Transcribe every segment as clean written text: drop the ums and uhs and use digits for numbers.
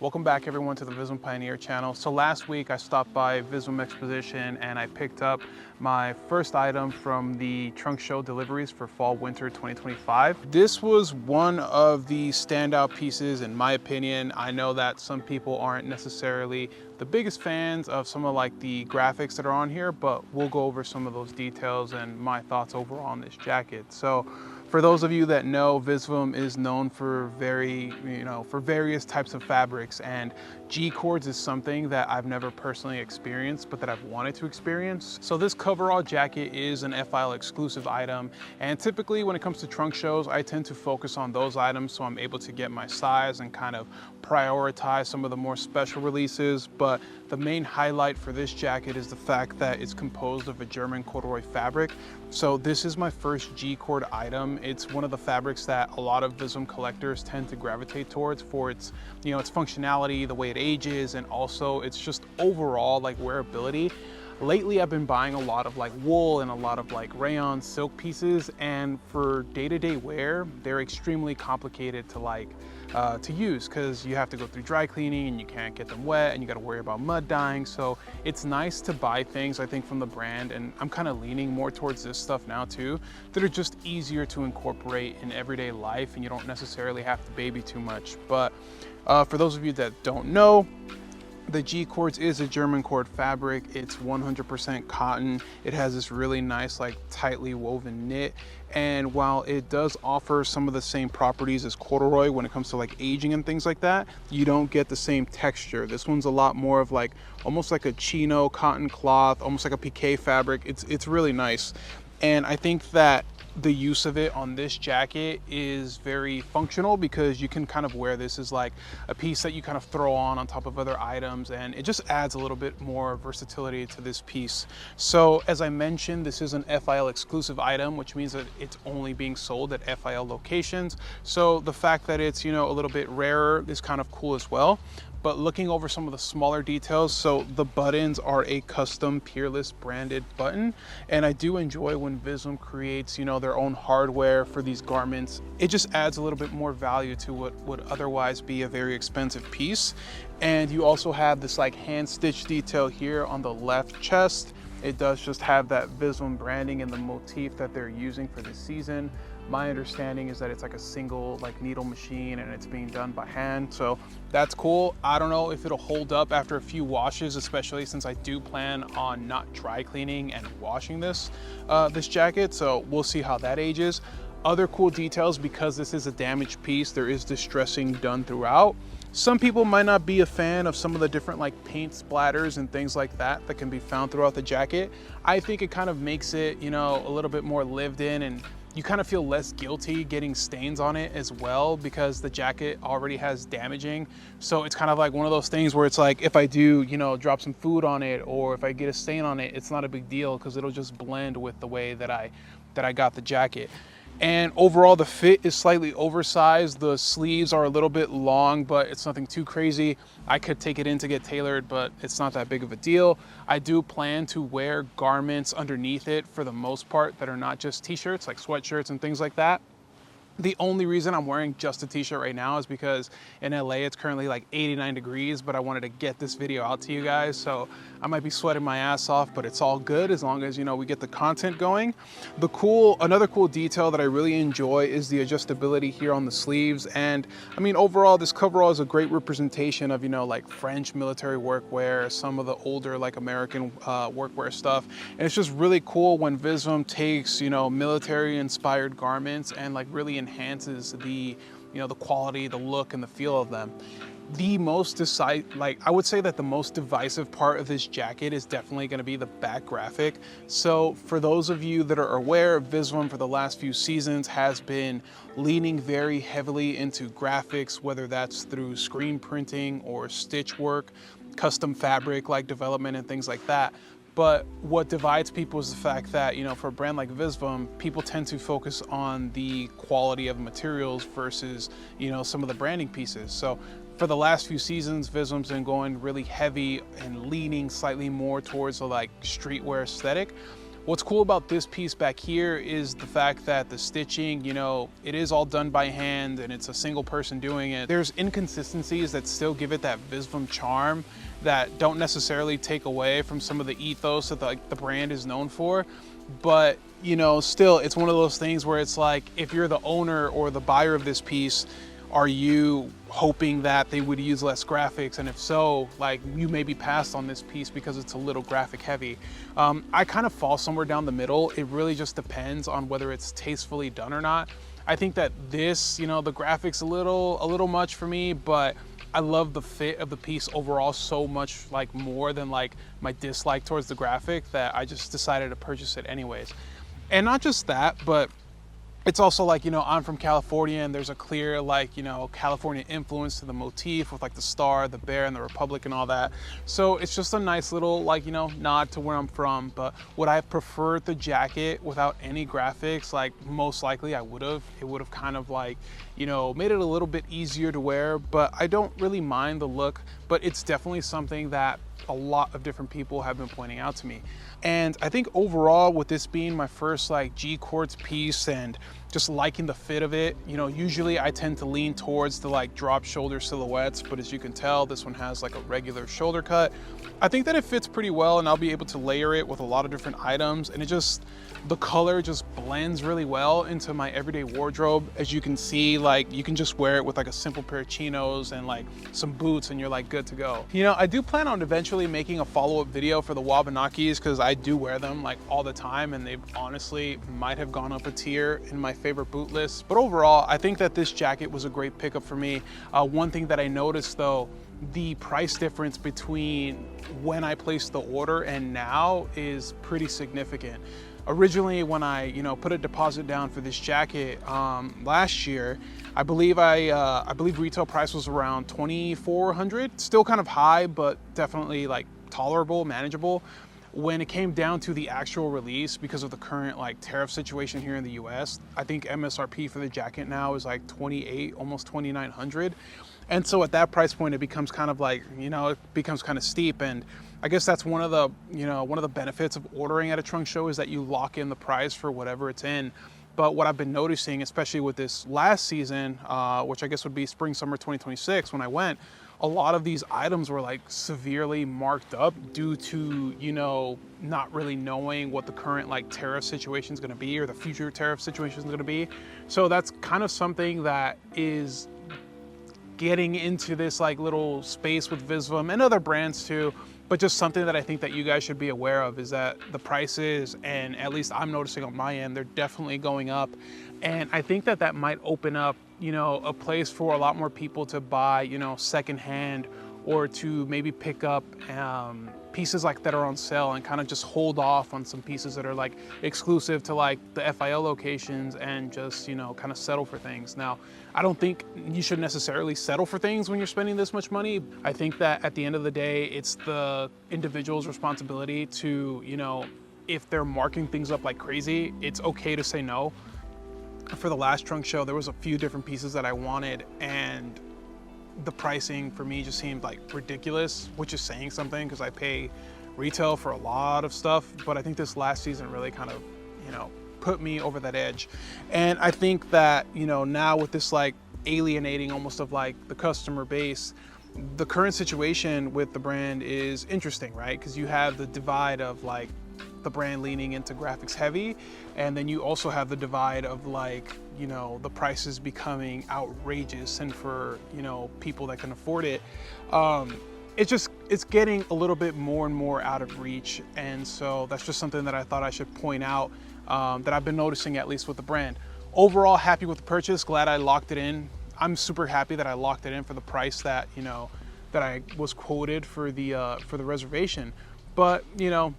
Welcome back everyone to the VISVIM Pioneer channel. So last week I stopped by VISVIM Exposition and I picked up my first item from the trunk show deliveries for fall winter 2025. This was one of the standout pieces in my opinion. I know that some people aren't necessarily the biggest fans of some of like the graphics that are on here, but we'll go over some of those details and my thoughts overall on this jacket. So for those of you that know, VISVIM is known for various types of fabrics, and G.Cords is something that I've never personally experienced, but that I've wanted to experience. So this coverall jacket is an F.I.L exclusive item, and typically when it comes to trunk shows, I tend to focus on those items so I'm able to get my size and kind of prioritize some of the more special releases. But the main highlight for this jacket is the fact that it's composed of a German corduroy fabric. So this is my first G.Cord item. It's one of the fabrics that a lot of VISVIM collectors tend to gravitate towards for its, its functionality, the way it ages, and also it's just overall like wearability. Lately, I've been buying a lot of like wool and a lot of like rayon silk pieces, and for day-to-day wear, they're extremely complicated to use because you have to go through dry cleaning and you can't get them wet and you got to worry about mud dyeing. So it's nice to buy things, I think, from the brand, and I'm kind of leaning more towards this stuff now too, that are just easier to incorporate in everyday life and you don't necessarily have to baby too much. But for those of you that don't know, the G.Cords is a German cord fabric. It's 100% cotton. It has this really nice, like tightly woven knit. And while it does offer some of the same properties as corduroy when it comes to like aging and things like that, you don't get the same texture. This one's a lot more of like, almost like a chino cotton cloth, almost like a piqué fabric. It's really nice. And I think that the use of it on this jacket is very functional because you can kind of wear this as like a piece that you kind of throw on top of other items, and it just adds a little bit more versatility to this piece. So as I mentioned, this is an F.I.L exclusive item, which means that it's only being sold at F.I.L locations. So the fact that it's, a little bit rarer is kind of cool as well. But looking over some of the smaller details, so the buttons are a custom PEERLESS branded button. And I do enjoy when VISVIM creates, their own hardware for these garments. It just adds a little bit more value to what would otherwise be a very expensive piece. And you also have this like hand stitch detail here on the left chest. It does just have that VISVIM branding and the motif that they're using for this season. My understanding is that it's like a single like needle machine and it's being done by hand. So that's cool. I don't know if it'll hold up after a few washes, especially since I do plan on not dry cleaning and washing this jacket. So we'll see how that ages. Other cool details, because this is a damaged piece, there is distressing done throughout. Some people might not be a fan of some of the different like paint splatters and things like that can be found throughout the jacket. I think it kind of makes it, a little bit more lived in, and you kind of feel less guilty getting stains on it as well because the jacket already has damaging. So it's kind of like one of those things where it's like, if I do, drop some food on it or if I get a stain on it, it's not a big deal because it'll just blend with the way that I got the jacket. And overall, the fit is slightly oversized. The sleeves are a little bit long, but it's nothing too crazy. I could take it in to get tailored, but it's not that big of a deal. I do plan to wear garments underneath it for the most part that are not just t-shirts, like sweatshirts and things like that. The only reason I'm wearing just a t-shirt right now is because in LA it's currently like 89 degrees, but I wanted to get this video out to you guys. So I might be sweating my ass off, but it's all good as long as, we get the content going. Another cool detail that I really enjoy is the adjustability here on the sleeves. And I mean, overall, this coverall is a great representation of, like French military workwear, some of the older like American workwear stuff. And it's just really cool when VISVIM takes, military inspired garments and like really enhances the quality, the look, and the feel of them. I would say that the most divisive part of this jacket is definitely going to be the back graphic. So for those of you that are aware, VISVIM for the last few seasons has been leaning very heavily into graphics, whether that's through screen printing or stitch work, custom fabric like development and things like that. But what divides people is the fact that, for a brand like VISVIM, people tend to focus on the quality of materials versus, some of the branding pieces. So for the last few seasons, VISVIM's been going really heavy and leaning slightly more towards the like streetwear aesthetic. What's cool about this piece back here is the fact that the stitching, you know, it is all done by hand and it's a single person doing it. There's inconsistencies that still give it that VISVIM charm that don't necessarily take away from some of the ethos that the brand is known for. But, you know, still, it's one of those things where it's like, if you're the owner or the buyer of this piece, are you hoping that they would use less graphics? And if so, like, you may be passed on this piece because it's a little graphic heavy. I kind of fall somewhere down the middle. It really just depends on whether it's tastefully done or not. I think that this, you know, the graphics a little much for me, but I love the fit of the piece overall so much, like, more than like my dislike towards the graphic, that I just decided to purchase it anyways. And not just that, but it's also like, you know, I'm from California and there's a clear, like, you know, California influence to the motif with like the star, the bear, and the Republic and all that. So it's just a nice little, like, you know, nod to where I'm from. But would I have preferred the jacket without any graphics? Like, most likely I would have. It would have kind of like, you know, made it a little bit easier to wear, but I don't really mind the look. But it's definitely something that a lot of different people have been pointing out to me. And I think overall, with this being my first like G.Cords piece and just liking the fit of it, you know, usually I tend to lean towards the like drop shoulder silhouettes, but as you can tell, this one has like a regular shoulder cut. I think that it fits pretty well, and I'll be able to layer it with a lot of different items, and it just, the color just blends really well into my everyday wardrobe. As you can see, like, you can just wear it with like a simple pair of chinos and like some boots and you're like good to go. You know, I do plan on eventually making a follow-up video for the Wabanakis, because I do wear them like all the time, and they honestly might have gone up a tier in my favorite boot list. But overall, I think that this jacket was a great pickup for me. One thing that I noticed though, the price difference between when I placed the order and now is pretty significant. Originally, when I, you know, put a deposit down for this jacket last year, I believe retail price was around $2,400. Still kind of high, but definitely like tolerable, manageable. When it came down to the actual release, because of the current like tariff situation here in the US, I think MSRP for the jacket now is like $2,800, almost $2,900. And so at that price point, it becomes kind of like, you know, it becomes kind of steep. And I guess that's one of the, you know, one of the benefits of ordering at a trunk show is that you lock in the price for whatever it's in. But what I've been noticing, especially with this last season, which I guess would be spring, summer 2026, when I went, a lot of these items were like severely marked up due to, you know, not really knowing what the current like tariff situation is going to be, or the future tariff situation is going to be. So that's kind of something that is getting into this like little space with VISVIM and other brands too. But just something that I think that you guys should be aware of is that the prices, and at least I'm noticing on my end, they're definitely going up. And I think that that might open up, you know, a place for a lot more people to buy, you know, secondhand, or to maybe pick up pieces like that are on sale and kind of just hold off on some pieces that are like exclusive to like the F.I.L locations, and just, you know, kind of settle for things. Now, I don't think you should necessarily settle for things when you're spending this much money. I think that at the end of the day, it's the individual's responsibility to, you know, if they're marking things up like crazy, it's okay to say no. For the last trunk show, there was a few different pieces that I wanted, and the pricing for me just seemed like ridiculous, which is saying something because I pay retail for a lot of stuff. But I think this last season really kind of, you know, put me over that edge. And I think that, you know, now with this like alienating almost of like the customer base, the current situation with the brand is interesting, right? Because you have the divide of like the brand leaning into graphics heavy, and then you also have the divide of like, you know, the prices becoming outrageous, and for, you know, people that can afford it, it's getting a little bit more and more out of reach. And so that's just something that I thought I should point out, that I've been noticing, at least with the brand. Overall, happy with the purchase, glad I locked it in. I'm super happy that I locked it in for the price that, you know, that I was quoted for the reservation. But, you know,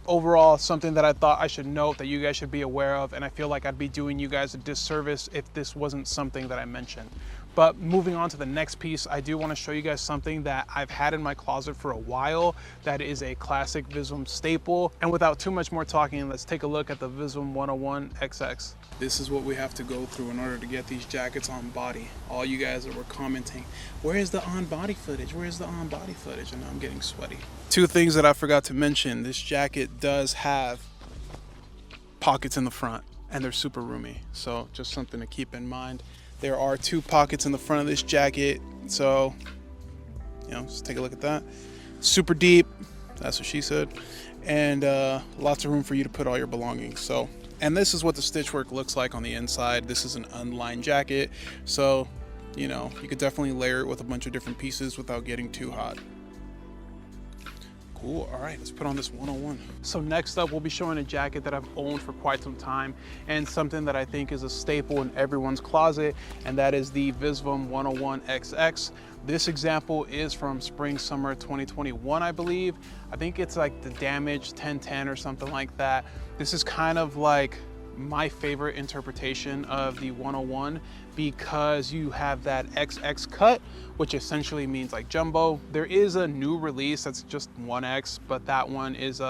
overall, something that I thought I should note that you guys should be aware of, and I feel like I'd be doing you guys a disservice if this wasn't something that I mentioned. But moving on to the next piece, I do want to show you guys something that I've had in my closet for a while that is a classic VISVIM staple. And without too much more talking, let's take a look at the VISVIM 101 XX. This is what we have to go through in order to get these jackets on body. All you guys that were commenting, where's the on body footage? Where's the on body footage? And now I'm getting sweaty. Two things that I forgot to mention. This jacket does have pockets in the front, and they're super roomy. So just something to keep in mind. There are 2 pockets in the front of this jacket. So, you know, just take a look at that. Super deep, that's what she said. And lots of room for you to put all your belongings. So, and this is what the stitch work looks like on the inside. This is an unlined jacket. So, you know, you could definitely layer it with a bunch of different pieces without getting too hot. Cool. All right, let's put on this 101. So next up, we'll be showing a jacket that I've owned for quite some time and something that I think is a staple in everyone's closet, and that is the VISVIM 101XX. This example is from spring summer 2021, I believe. I think it's like the damage 1010 or something like that. This is kind of like my favorite interpretation of the 101 because you have that XX cut, which essentially means like jumbo. There is a new release that's just 1X, but that one is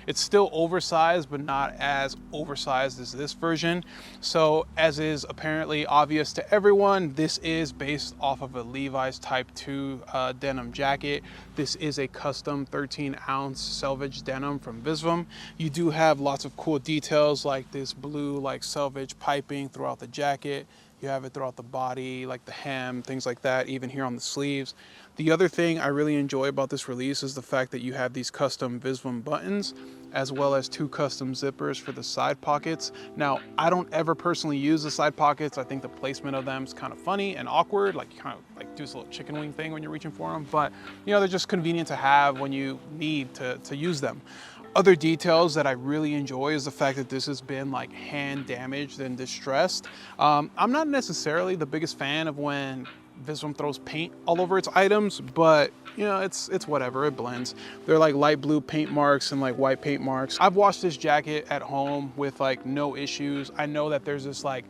it's still oversized, but not as oversized as this version. So as is apparently obvious to everyone, this is based off of a Levi's Type 2 denim jacket. This is a custom 13-ounce selvage denim from VISVIM. You do have lots of cool details like this blue like selvage piping throughout the jacket. You have it throughout the body, like the hem, things like that, even here on the sleeves. The other thing I really enjoy about this release is the fact that you have these custom VISVIM buttons, as well as 2 custom zippers for the side pockets. Now, I don't ever personally use the side pockets. I think the placement of them is kind of funny and awkward, like you kind of like do this little chicken wing thing when you're reaching for them, but you know, they're just convenient to have when you need to use them. Other details that I really enjoy is the fact that this has been like hand damaged and distressed. I'm not necessarily the biggest fan of when VISVIM throws paint all over its items, but you know, it's whatever, it blends. They're like light blue paint marks and like white paint marks. I've washed this jacket at home with like no issues. I know that there's this like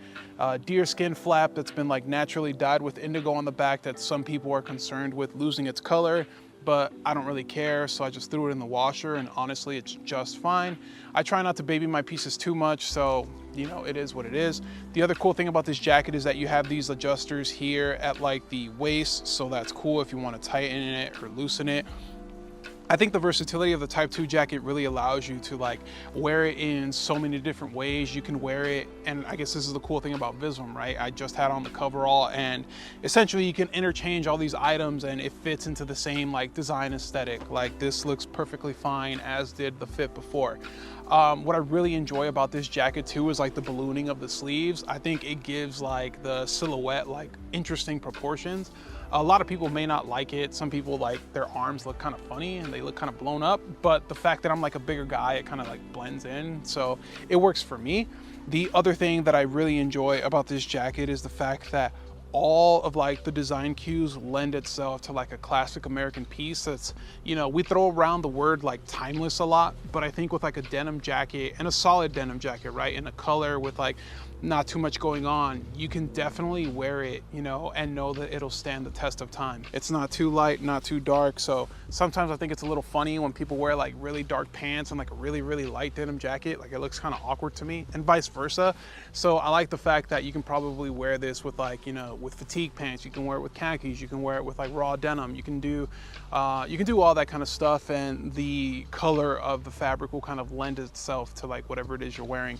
deer skin flap that's been like naturally dyed with indigo on the back that some people are concerned with losing its color, but I don't really care, so I just threw it in the washer, and honestly, it's just fine. I try not to baby my pieces too much, so you know, it is what it is. The other cool thing about this jacket is that you have these adjusters here at like the waist, so that's cool if you want to tighten it or loosen it. I think the versatility of the Type 2 jacket really allows you to like wear it in so many different ways. You can wear it, and I guess this is the cool thing about VISVIM, right? I just had on the coverall, and essentially you can interchange all these items and it fits into the same like design aesthetic. Like this looks perfectly fine, as did the fit before. What I really enjoy about this jacket too is like the ballooning of the sleeves. I think it gives like the silhouette like interesting proportions. A lot of people may not like it. Some people like their arms look kind of funny and they look kind of blown up, but the fact that I'm like a bigger guy, it kind of like blends in. So it works for me. The other thing that I really enjoy about this jacket is the fact that all of like the design cues lend itself to like a classic American piece that's, you know, we throw around the word like timeless a lot, but I think with like a denim jacket and a solid denim jacket, right, in a color with like not too much going on, you can definitely wear it, you know, and know that it'll stand the test of time. It's not too light, not too dark. So sometimes I think it's a little funny when people wear like really dark pants and like a really, really light denim jacket. Like it looks kind of awkward to me, and vice versa. So I like the fact that you can probably wear this with like, you know, with fatigue pants, you can wear it with khakis, you can wear it with like raw denim, you can do all that kind of stuff, and the color of the fabric will kind of lend itself to like whatever it is you're wearing.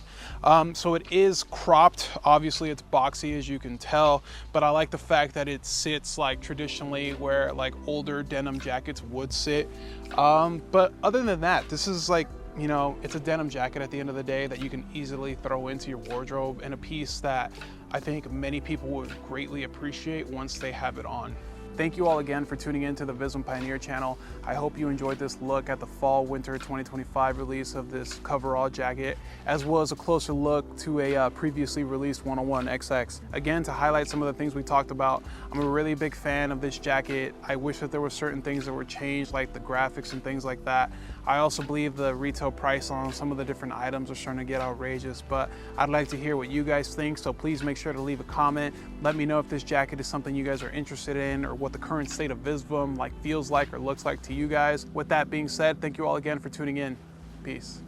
So it is cropped. Obviously it's boxy, as you can tell, but I like the fact that it sits like traditionally where like older denim jackets would sit. But other than that, this is like, you know, it's a denim jacket at the end of the day that you can easily throw into your wardrobe, and a piece that I think many people would greatly appreciate once they have it on. Thank you all again for tuning in to the VISVIM Pioneer channel. I hope you enjoyed this look at the fall/winter 2025 release of this coverall jacket, as well as a closer look to a previously released 101XX. Again, to highlight some of the things we talked about, I'm a really big fan of this jacket. I wish that there were certain things that were changed, like the graphics and things like that. I also believe the retail price on some of the different items are starting to get outrageous, but I'd like to hear what you guys think, so please make sure to leave a comment. Let me know if this jacket is something you guys are interested in, or what the current state of VISVIM like feels like or looks like to you guys. With that being said, thank you all again for tuning in. Peace.